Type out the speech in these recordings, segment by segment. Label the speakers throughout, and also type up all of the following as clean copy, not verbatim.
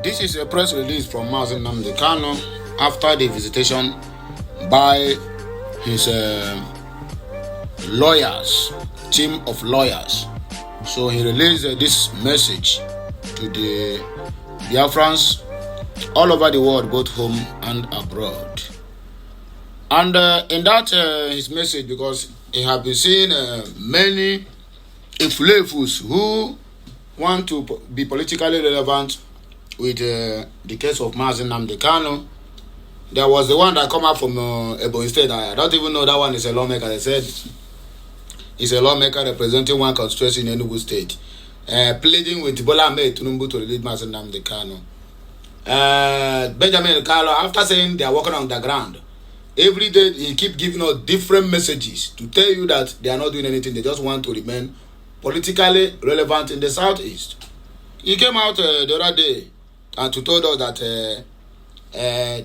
Speaker 1: This is a press release from Mazi Nnamdi Kanu after the visitation by his lawyers, team of lawyers. So he released this message to the Biafrans all over the world, both home and abroad. And in that his message, because he have been seeing many influencers who want to be politically relevant with the case of Mazi Nnamdi Kanu. There was the one that come out from Ebonyi State. I don't even know that one is a lawmaker. They said he's a lawmaker representing one constituency in Enugu State, pleading with Bola Ahmed Tinubu to release Mazi Nnamdi Kanu. Benjamin Carlo, after saying they are working on the ground, every day he keep giving us different messages to tell you that they are not doing anything. They just want to remain politically relevant in the southeast. He came out the other day and to told us that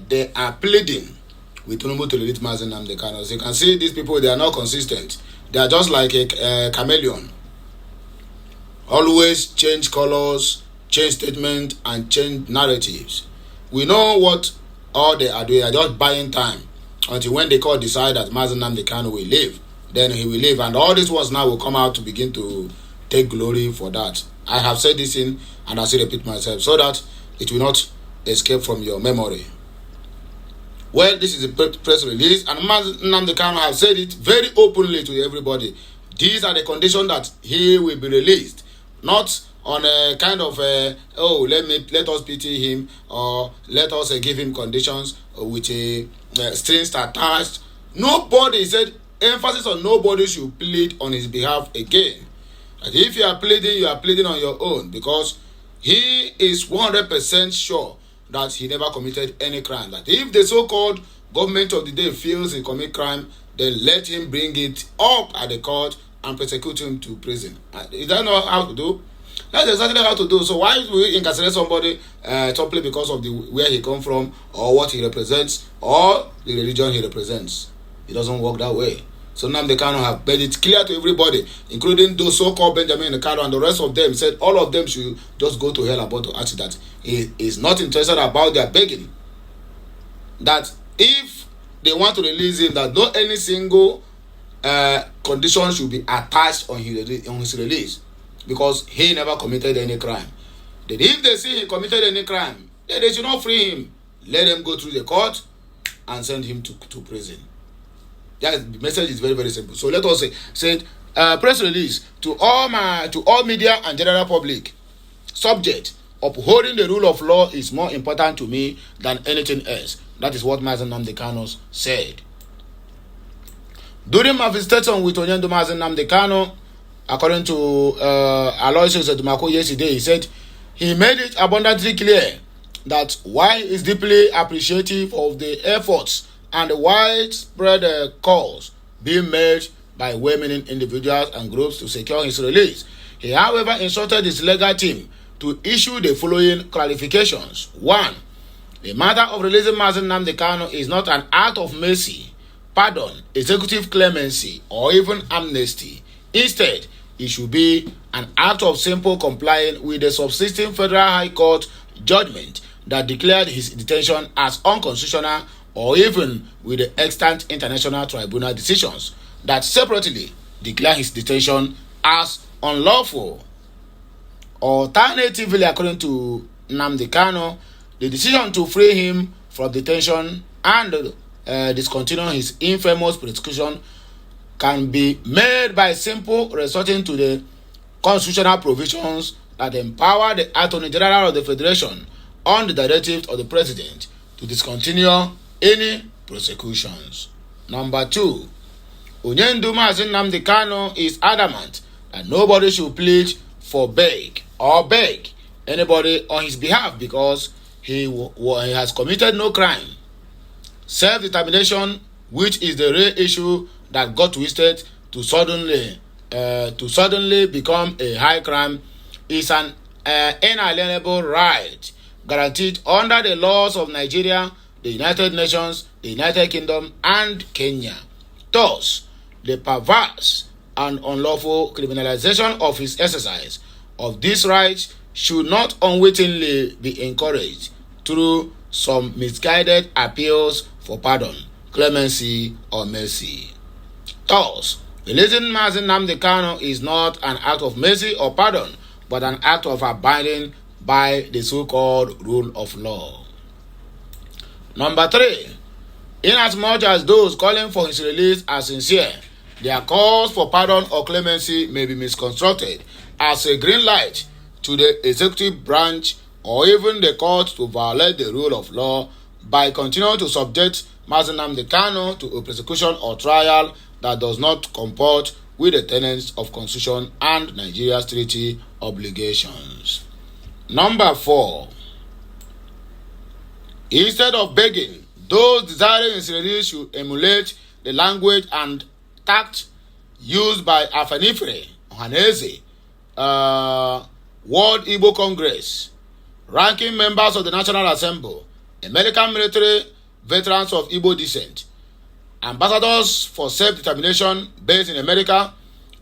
Speaker 1: they are pleading with Tinubu to release Mazi Nnamdi Kanu. As you can see, these people, they are not consistent. They are just like a chameleon. Always change colors, change statement, and change narratives. We know what all they are doing. They are just buying time until when they decide that Mazi Nnamdi Kanu will leave. Then he will leave, and all these ones now will come out to begin to take glory for that. I have said this in, and I still repeat myself, so that it will not escape from your memory. Well, this is a press release, and Mazi Nnamdi Kanu have said it very openly to everybody. These are the conditions that he will be released, not on a kind of let us pity him, or let us give him conditions with a strings attached. Nobody said, emphasis on nobody should plead on his behalf again. And if you are pleading on your own, because he is 100% sure that he never committed any crime. That if the so-called government of the day feels he commit crime, then let him bring it up at the court and prosecute him to prison. Is that not how to do? That's exactly how to do. So why will we incarcerate somebody simply because of where he come from, or what he represents, or the religion he represents? It doesn't work that way. So Nnamdi Kanu have made it clear to everybody, including those so-called Benjamin Kanu and the rest of them, said all of them should just go to hell about to ask that he is not interested about their begging. That if they want to release him, that not any single condition should be attached on his release, because he never committed any crime. That if they see he committed any crime, then they should not free him. Let them go through the court and send him to prison. Yeah, the message is very, very simple. So let us say press release to all media and general public. Subject: upholding the rule of law is more important to me than anything else. That is what Mazi Nnamdi Kanu said. During my visitation with Onyendo Mazi Nnamdi Kanu, according to Aloysius Edumako yesterday, he said he made it abundantly clear that while he is deeply appreciative of the efforts and the widespread calls being made by well-meaning individuals and groups to secure his release, he however instructed his legal team to issue the following clarifications. 1. The matter of releasing Mazi Nnamdi Kanu is not an act of mercy, pardon, executive clemency, or even amnesty. Instead, it should be an act of simple complying with the subsisting Federal High Court judgment that declared his detention as unconstitutional, or even with the extant international tribunal decisions that separately declare his detention as unlawful. Alternatively, according to Nnamdi Kanu, the decision to free him from detention and discontinue his infamous prosecution can be made by simple resorting to the constitutional provisions that empower the Attorney General of the Federation on the directive of the President to discontinue any prosecutions. Number 2, Onyendo Mazi Nnamdi Kanu is adamant that nobody should plead for beg anybody on his behalf, because he has committed no crime. Self-determination, which is the real issue that got twisted to suddenly become a high crime, is an inalienable right guaranteed under the laws of Nigeria, the United Nations, the United Kingdom, and Kenya. Thus, the perverse and unlawful criminalization of his exercise of this right should not unwittingly be encouraged through some misguided appeals for pardon, clemency, or mercy. Thus, releasing Mazi Nnamdi Kanu is not an act of mercy or pardon, but an act of abiding by the so-called rule of law. Number 3. Inasmuch as those calling for his release are sincere, their calls for pardon or clemency may be misconstrued as a green light to the executive branch or even the court to violate the rule of law by continuing to subject Mazi Nnamdi Kanu to a prosecution or trial that does not comport with the tenets of Constitution and Nigeria's treaty obligations. Number 4. Instead of begging, those desiring his release should emulate the language and tact used by Afenifere Ohanaeze, World Igbo Congress, ranking members of the National Assembly, American military veterans of Igbo descent, ambassadors for self-determination based in America,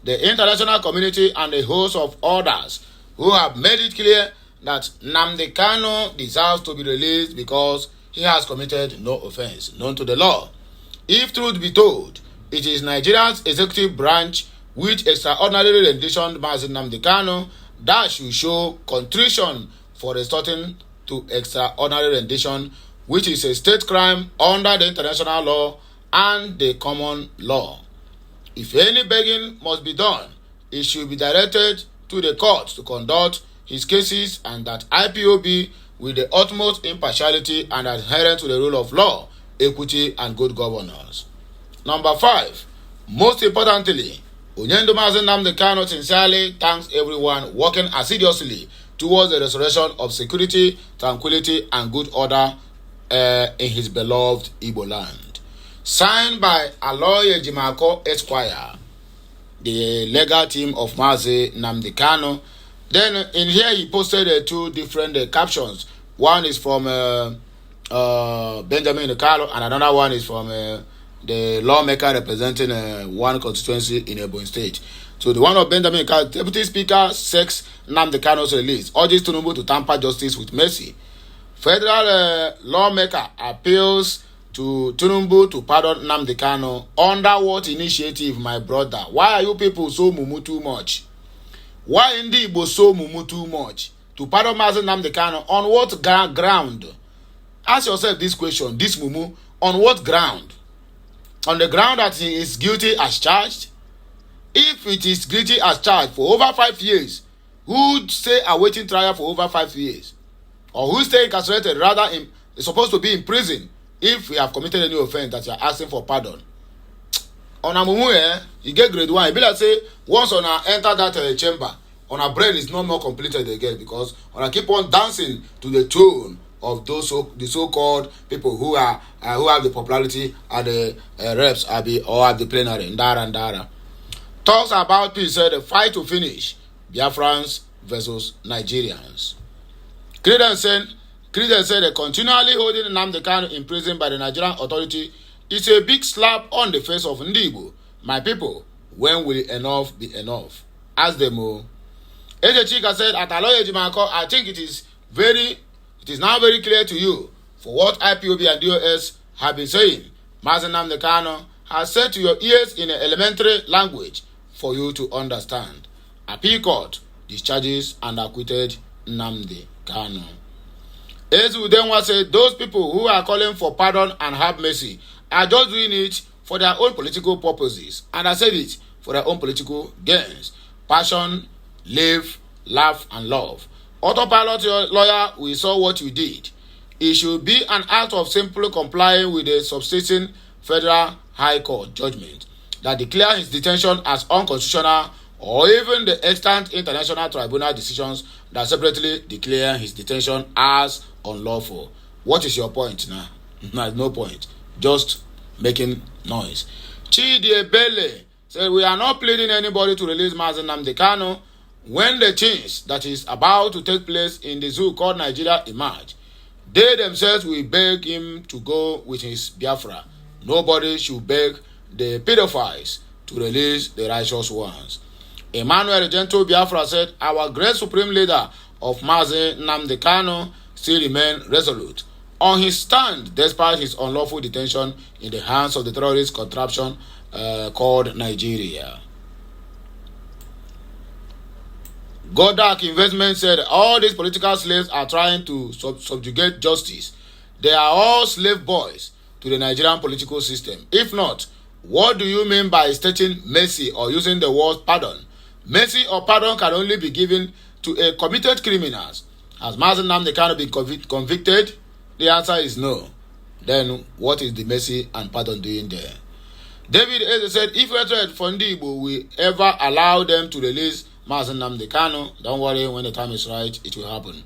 Speaker 1: the international community, and a host of others who have made it clear that Nnamdi Kanu deserves to be released because he has committed no offense known to the law. If truth be told, it is Nigeria's executive branch which extraordinarily renditioned Mazi Nnamdi Kanu that should show contrition for resorting to extraordinary rendition, which is a state crime under the international law and the common law. If any begging must be done, it should be directed to the court to conduct his cases, and that IPOB with the utmost impartiality and adherence to the rule of law, equity, and good governance. Number 5. Most importantly, Onyendo Mazi Nnamdi Kanu sincerely thanks everyone working assiduously towards the restoration of security, tranquility, and good order in his beloved Igbo land. Signed by Aloy Ejimako Esquire, the legal team of Mazi Nnamdi Kanu. Then in here he posted 2 different captions. One is from Benjamin Kalu, and another one is from the lawmaker representing one constituency in Ebonyi State. So the one of Benjamin Kalu, Deputy Speaker, seeks Nnamdi Kanu's release, urges Tinubu to tamper justice with mercy. Federal lawmaker appeals to Tinubu to pardon Nnamdi Kanu. Under what initiative, my brother? Why are you people so mumu too much? Why indeed Igbo so mumu too much? To pardon Mazi Nnamdi Kanu on what ground? Ask yourself this question, this mumu, on what ground? On the ground that he is guilty as charged? If it is guilty as charged for over 5 years, who stay awaiting trial for over 5 years? Or who stay incarcerated, rather is supposed to be in prison if we have committed any offense that you are asking for pardon? On a mumu, you get grade 1. It be like say, once on a enter that chamber, on a brain is no more completed again, because on a keep on dancing to the tune of those the so-called people who have the popularity at the reps or at the plenary. Ndara. Talks about peace, said the fight to finish Biafrans versus Nigerians. Credence said the continually holding Nnamdi Kanu in prison by the Nigerian authority is a big slap on the face of Ndi Igbo. My people, when will enough be enough? Ask them all. Ejechika said, at Aloy Ejimako, I think it is now very clear to you for what IPOB and DOS have been saying. Mazi Nnamdi Kanu has said to your ears in an elementary language for you to understand. Appeal court discharges and acquitted Nnamdi Kanu. Ezudenwa said, those people who are calling for pardon and have mercy are just doing it for their own political purposes. And I said it, for their own political gains. Passion, live, laugh, and love. Autopilot lawyer, we saw what you did. It should be an act of simply complying with the subsisting federal high court judgment that declare his detention as unconstitutional, or even the extant international tribunal decisions that separately declare his detention as unlawful. What is your point now? No point. Just making noise. Chidi Ebele said, we are not pleading anybody to release Mazi Nnamdi Kanu. When the things that is about to take place in the zoo called Nigeria emerge, they themselves will beg him to go with his Biafra. Nobody should beg the pedophiles to release the righteous ones. Emmanuel Gentle Biafra said, our great supreme leader of Mazi Nnamdi Kanu still remain resolute on his stand despite his unlawful detention in the hands of the terrorist contraption called Nigeria. Godak Investment said all these political slaves are trying to subjugate justice. They are all slave boys to the Nigerian political system. If not, what do you mean by stating mercy or using the word pardon? Mercy or pardon can only be given to a committed criminals. Has Mazi Nnamdi Kanu been convicted? The answer is no. Then what is the mercy and pardon doing there? David Eze said, if Retred Fondibo will ever allow them to release Mazi Nnamdi Kanu, don't worry, when the time is right, it will happen.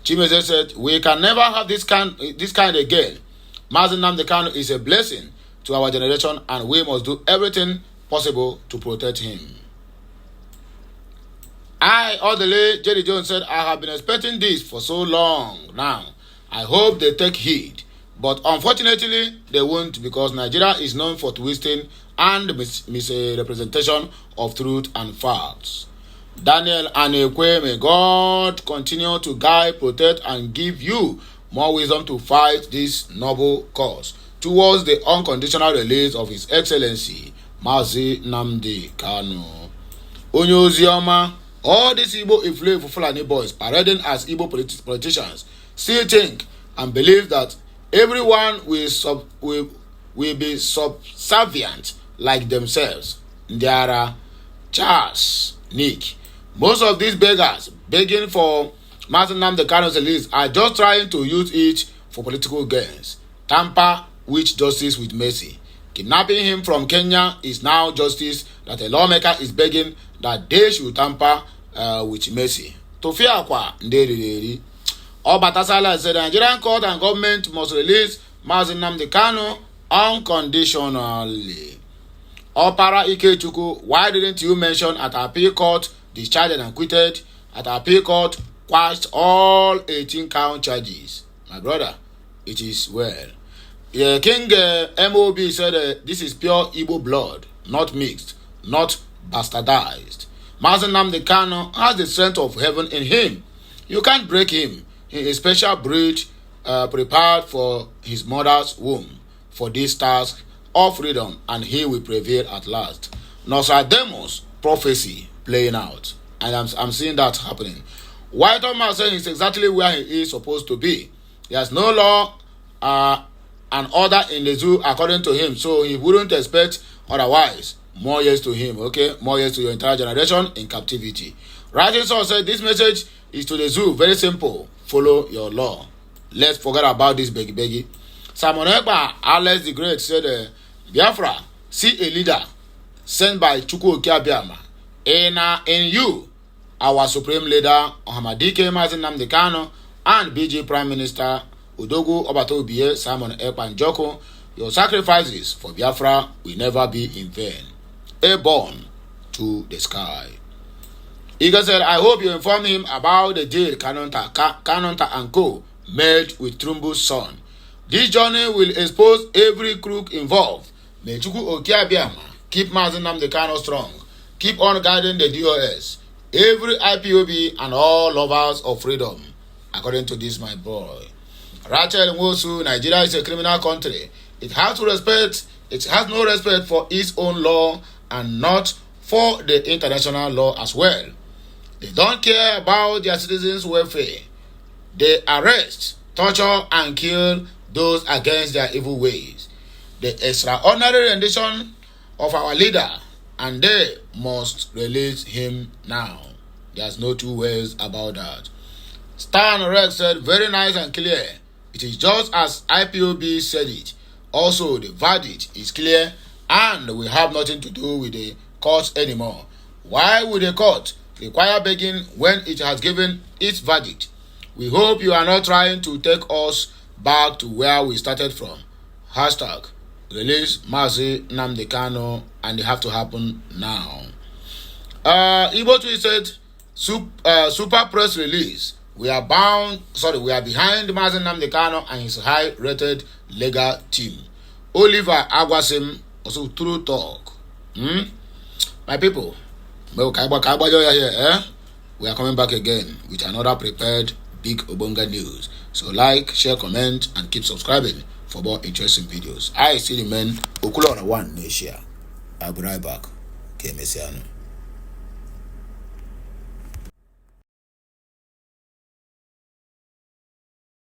Speaker 1: Chimeze said, we can never have this kind again. Mazi Nnamdi Kanu is a blessing to our generation and we must do everything possible to protect him. Odele Jerry Jones said, I have been expecting this for so long now. I hope they take heed. But unfortunately, they won't, because Nigeria is known for twisting and misrepresentation of truth and facts. Daniel Anekwe, may God continue to guide, protect, and give you more wisdom to fight this noble cause towards the unconditional release of His Excellency, Mazi Nnamdi Kanu. Onyozioma, all these Igbo influenced Fulani boys parading as Igbo politicians still think and believe that everyone will be subservient like themselves. Ndiara, Charles, Nick. Most of these beggars begging for Mazi Nnamdi Kanu's release are just trying to use it for political gains. Tamper with justice with mercy. Kidnapping him from Kenya is now justice that a lawmaker is begging that they should tamper with mercy. Tofia kwa nderi. Obatasala said the Nigerian court and government must release Mazi Nnamdi Kanu unconditionally. Opara Ikechukwu, why didn't you mention at appeal court discharged and acquitted? At appeal court quashed all 18 count charges. My brother, it is well. King MOB said this is pure Igbo blood, not mixed, not bastardized. Mazi Nnamdi Kanu has the strength of heaven in him. You can't break him. He is a special breed prepared for his mother's womb for this task of freedom, and he will prevail at last. Nostradamus' prophecy playing out, and I'm seeing that happening. White Thomas saying is exactly where he is supposed to be. He has no law and order in the zoo according to him, so he wouldn't expect otherwise. More years to him, okay? More years to your entire generation in captivity. Rising Sun said this message is to the zoo. Very simple. Follow your law. Let's forget about this beggy. Simon Ekpa, Alex the Great said, Biafra, see a leader sent by Chukwu Okiabiama. In you, our supreme leader, Ohamadike Mazi Nnamdi Kanu, and BG Prime Minister Udogu Obatobiye, Simon Ekpa Njoko, your sacrifices for Biafra will never be in vain. Airborne to the sky. Eagle said, I hope you informed him about the deal Kanonta and Co. made with Trumbu's son. This journey will expose every crook involved. May Chukwu Okiabiama keep Mazi Nnamdi Kanu strong. Keep on guiding the DOS, every IPOB, and all lovers of freedom. According to this, my boy. Rachel Nwosu, Nigeria is a criminal country. It has no respect for its own law and not for the international law as well. They don't care about their citizens' welfare. They arrest, torture, and kill those against their evil ways. The extraordinary rendition of our leader, and they must release him now. There's no two ways about that. Stan Rex said, very nice and clear. It is just as IPOB said it. Also, the verdict is clear and we have nothing to do with the courts anymore. Why would the court require begging when it has given its verdict? We hope you are not trying to take us back to where we started from. Hashtag release Mazi Nnamdi Kanu, and they have to happen now. Igbo tweeted super press release. We are behind Mazi Nnamdi Kanu and his high-rated legal team. Oliver Agwasim, also true talk. My people, we are coming back again with another prepared big Obonga news. So like, share, comment, and keep subscribing for more interesting videos. I still remain Okulo on one Asia. I'll be right back. Okay, Messiano.